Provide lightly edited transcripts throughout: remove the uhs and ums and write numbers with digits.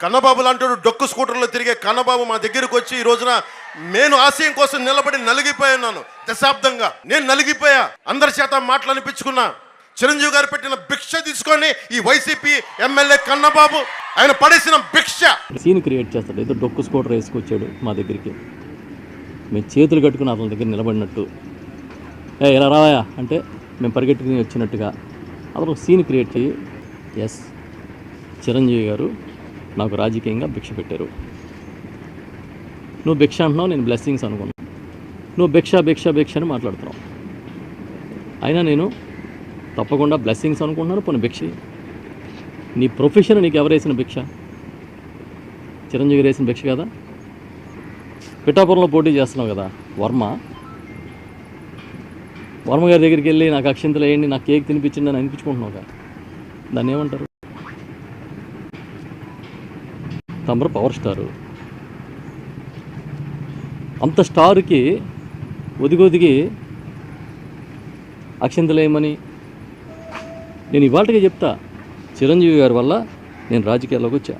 కన్నబాబు లాంటి డొక్కు స్కూటర్లో తిరిగే కన్నబాబు మా దగ్గరకు వచ్చి ఈ రోజున నేను ఆశయం కోసం నిలబడి నలిగిపోయాను. దశాబ్దంగా నేను నలిగిపోయా. అందరి చేత మాటలు అనిపించుకున్నా. చిరంజీవి గారు పెట్టిన భిక్ష తీసుకొని ఈ వైసీపీ ఎమ్మెల్యే కన్నబాబు ఆయన పడేసిన భిక్ష సీన్ క్రియేట్ చేస్తాడు. ఏదో డొక్కు స్కూటర్ వేసుకొచ్చాడు మా దగ్గరికి. మేము చేతులు కట్టుకుని అతని దగ్గర నిలబడినట్టు, ఎలా రావాయా అంటే మేము పరిగెట్టుకుని వచ్చినట్టుగా అతను సీన్ క్రియేట్ చేయి. ఎస్, చిరంజీవి గారు నాకు రాజకీయంగా భిక్ష పెట్టారు. నువ్వు భిక్ష అంటున్నావు, నేను బ్లెస్సింగ్స్ అనుకున్నాను. నువ్వు భిక్ష భిక్ష భిక్ష అని మాట్లాడుతున్నావు. అయినా నేను తప్పకుండా బ్లెస్సింగ్స్ అనుకుంటున్నాను. పోనీ భిక్ష, నీ ప్రొఫెషన్ నీకు ఎవరు వేసిన భిక్ష? చిరంజీవి గారు వేసిన భిక్ష కదా. పిఠాపురంలో పోటీ చేస్తున్నావు కదా, వర్మ గారి దగ్గరికి వెళ్ళి నాకు అక్షింతలు వేయండి, నాకు కేక్ తినిపించండి అని అనిపించుకుంటున్నావు కదా, దాన్ని ఏమంటారు? తమరు పవర్ స్టారు. అంత స్టార్కి ఒదిగొదిగి అక్షింతలు వేయమని నేను ఇవాళకే చెప్తా. చిరంజీవి గారి వల్ల నేను రాజకీయాల్లోకి వచ్చా.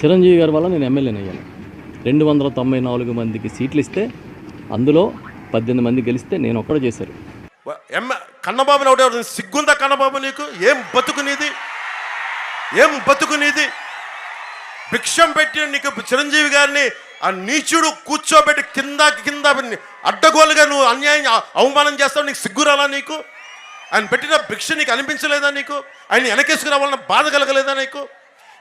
చిరంజీవి గారి వల్ల నేను ఎమ్మెల్యేని అయ్యాను. 294 మందికి సీట్లు ఇస్తే అందులో 18 మంది గెలిస్తే నేను ఒక్కడ చేశారు. కన్నబాబుని ఒకటి సిగ్గుందా? కన్నబాబు నీకు ఏం బతుకునేది? ఏం బతుకునేది? భిక్షం పెట్టి నీకు చిరంజీవి గారిని ఆ నీచుడు కూర్చోబెట్టి కింద అడ్డగోలుగా నువ్వు అన్యాయం అవమానం చేస్తావు. నీకు సిగ్గురాలా? నీకు ఆయన పెట్టిన భిక్ష నీకు అనిపించలేదా? నీకు ఆయన వెనకేసుకురావాలన్న బాధ కలగలేదా నీకు?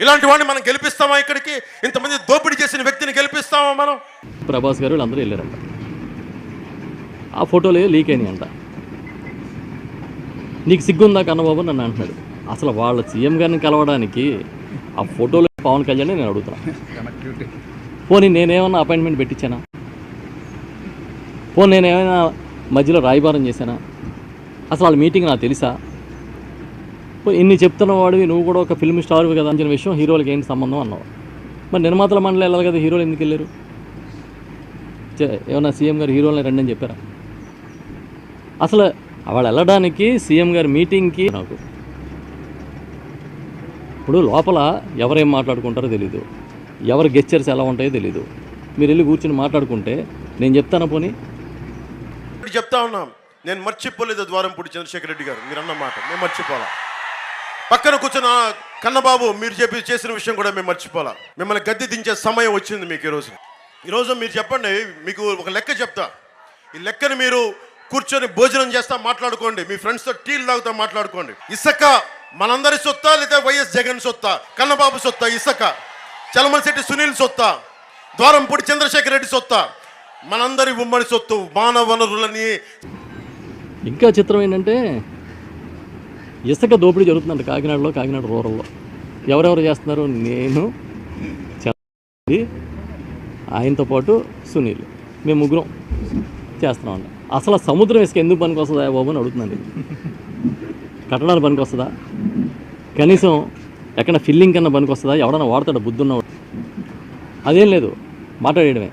ఇలాంటి వాడిని మనం గెలిపిస్తామా? ఇక్కడికి ఇంతమంది దోపిడీ చేసిన వ్యక్తిని గెలిపిస్తామా మనం? ప్రభాస్ గారు వీళ్ళందరూ వెళ్ళారంట. ఆ ఫోటోలు లీక్ అయినాయి అంట. నీకు సిగ్గుందా కన్నబాబు నన్ను అంటున్నాడు. అసలు వాళ్ళ సీఎం గారిని కలవడానికి ఆ ఫోటోలో పవన్ కళ్యాణ్ నేను అడుగుతాను. పోనీ నేనేమన్నా అపాయింట్మెంట్ పెట్టించానా? పోనీ నేనేమైనా మధ్యలో రాయబారం చేశానా? అసలు వాళ్ళ మీటింగ్ నాకు తెలుసా? ఇన్ని చెప్తున్న వాడివి నువ్వు కూడా ఒక ఫిల్మ్ స్టార్వి కదా అంచిన విషయం హీరోలకి ఏంటి సంబంధం అన్నావు. మరి నిర్మాతల మండలి వెళ్ళాలి కదా, హీరోలు ఎందుకు వెళ్ళారు? ఏమన్నా సీఎం గారు హీరోలని రండి అని చెప్పారా? అసలు వాళ్ళు వెళ్ళడానికి సీఎం గారి మీటింగ్కి నాకు ఇప్పుడు లోపల ఎవరేం మాట్లాడుకుంటారో తెలీదు, ఎవరి గెస్చర్స్ ఎలా ఉంటాయో తెలీదు. మీరు వెళ్ళి కూర్చొని మాట్లాడుకుంటే నేను చెప్తాను. పోనీ చెప్తా ఉన్నాం. నేను మర్చిపోలేదు ద్వారంపూడి చంద్రశేఖర్ రెడ్డి గారు మీరు అన్న మాట మేము మర్చిపోలా. పక్కన కూర్చున్న కన్నబాబు మీరు చేసిన విషయం కూడా మేము మర్చిపోలా. మిమ్మల్ని గద్దె దించే సమయం వచ్చింది మీకు ఈరోజు మీరు చెప్పండి. మీకు ఒక లెక్క చెప్తా. ఈ లెక్కని మీరు కూర్చొని భోజనం చేస్తా మాట్లాడుకోండి. మీ ఫ్రెండ్స్తో టీలు తాగుతా మాట్లాడుకోండి. ఇసుక మనందరి సొత్తా లేదా వైఎస్ జగన్ సొత్తా? కన్నబాబు సొత్తా ఇసుక? చలమలశెట్టి సునీల్ సొత్తా? ద్వారంపూడి చంద్రశేఖర్ రెడ్డి సొత్తా? మనందరి ఉమ్మడి సొత్తు. మానవ వనరులని ఇంకా చిత్రం ఏంటంటే ఇసుక దోపిడీ జరుగుతుందంట కాకినాడలో, కాకినాడ రూరల్లో. ఎవరెవరు చేస్తున్నారు? నేను, ఆయనతో పాటు సునీల్, మేము ముగ్గురం చేస్తున్నామండి. అసలు సముద్రం ఇసుక ఎందుకు పనికి వస్తుందా బాబు అని అడుగుతున్నాను. కట్టడానికి పనికి వస్తుందా? కనీసం ఎక్కడ ఫిల్లింగ్ కన్నా పనికి వస్తుందా? ఎవడన్నా వాడతాడు బుద్ధి ఉన్నవాడు? అదేం లేదు, మాట్లాడేయడమే.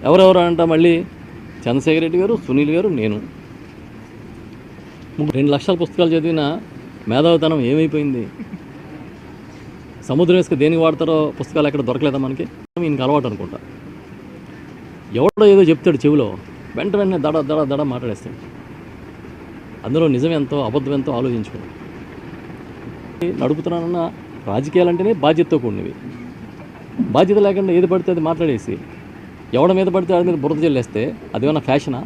ఎవరెవరు అంట మళ్ళీ చంద్రశేఖర్ రెడ్డి గారు, సునీల్ గారు, నేను. 2 లక్షల పుస్తకాలు చదివిన మేధావితనం ఏమైపోయింది? సముద్రం ఇసుక దేనికి వాడతారో పుస్తకాలు ఎక్కడ దొరకలేదా మనకి? ఈయనకి అలవాటు అనుకుంటా. ఎవడో ఏదో చెప్తాడు చెవిలో, వెంటనే దడ దడ దడ మాట్లాడేస్తాడు. అందులో నిజం ఎంతో అబద్ధం ఎంతో ఆలోచించుకోండి. నడుపుతున్నానన్న రాజకీయాలంటేనే బాధ్యతతో కూడినవి. బాధ్యత లేకుండా ఏది పడితే అది మాట్లాడేసి ఎవడ మీద పడితే వాడి మీద బురద జల్లేస్తే అదేమన్నా ఫ్యాషనా?